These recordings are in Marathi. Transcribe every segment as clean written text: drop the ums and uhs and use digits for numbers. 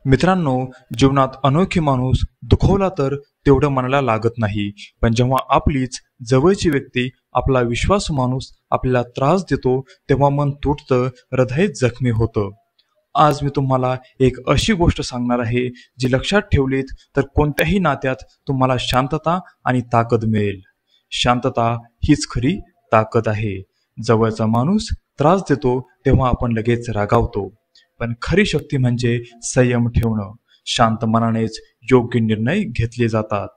मित्रांनो, जीवनात अनोळखी माणूस दुखवला तर तेवढं मनाला लागत नाही, पण जेव्हा आपलीच जवळची व्यक्ती, आपला विश्वासू माणूस आपल्याला त्रास देतो तेव्हा मन तुटतं, हृदय जखमी होतं. आज मी तुम्हाला एक अशी गोष्ट सांगणार आहे जी लक्षात ठेवलीत तर कोणत्याही नात्यात तुम्हाला शांतता आणि ताकद मिळेल. शांतता हीच खरी ताकद आहे. जवळचा माणूस त्रास देतो तेव्हा आपण लगेच रागावतो, पण खरी शक्ती म्हणजे संयम ठेवणं. शांत मनानेच योग्य निर्णय घेतले जातात.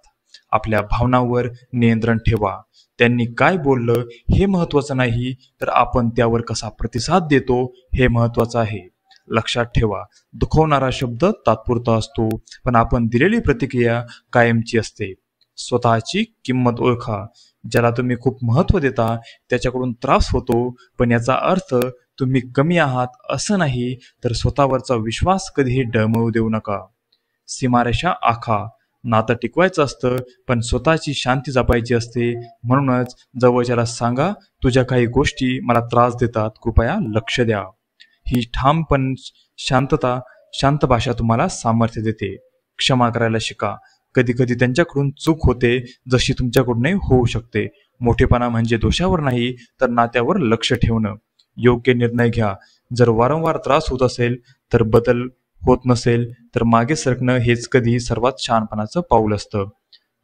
आपल्या भावनांवर नियंत्रण ठेवा. त्यांनी काय बोललं हे महत्त्वाचं नाही, तर आपण त्यावर कसा प्रतिसाद देतो हे महत्त्वाचं आहे. लक्षात ठेवा, दुखवणारा शब्द तात्पुरता असतो, पण आपण दिलेली प्रतिक्रिया कायमची असते. स्वतःची किंमत ओळखा. ज्याला तुम्ही खूप महत्त्व देता त्याच्याकडून त्रास होतो, पण याचा अर्थ तुम्ही कमी आहात असं नाही. तर स्वतःवरचा विश्वास कधीही डळमळू देऊ नका. सीमारेषा आखा. नातं टिकवायचं असतं, पण स्वतःची शांती जपायची असते. म्हणूनच जवळच्याला सांगा, तुझ्या काही गोष्टी मला त्रास देतात, कृपया लक्ष द्या. ही ठाम पण शांत भाषा तुम्हाला सामर्थ्य देते. क्षमा करायला शिका. कधी कधी त्यांच्याकडून चूक होते, जशी तुमच्याकडूनही होऊ शकते. मोठेपणा म्हणजे दोषावर नाही, तर नात्यावर लक्ष ठेवणं. योग्य निर्णय घ्या. जर वारंवार त्रास होत असेल, तर बदल होत नसेल, तर मागे सरकणं हेच कधी सर्वात शहाणपणाचं पाऊल असतं.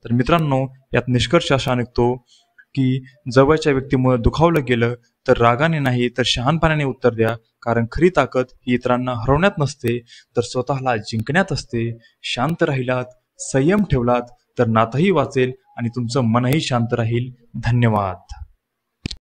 तर मित्रांनो, यात निष्कर्ष असा निघतो की जवळच्या व्यक्तीमुळे दुखावलं गेलं तर रागाने नाही, तर शहाणपणाने उत्तर द्या. कारण खरी ताकद ही इतरांना हरवण्यात नसते, तर स्वतःला जिंकण्यात असते. शांत राहिलात, संयम ठेवलात, तर नातंही वाचेल आणि तुमचं मनही शांत राहील. धन्यवाद.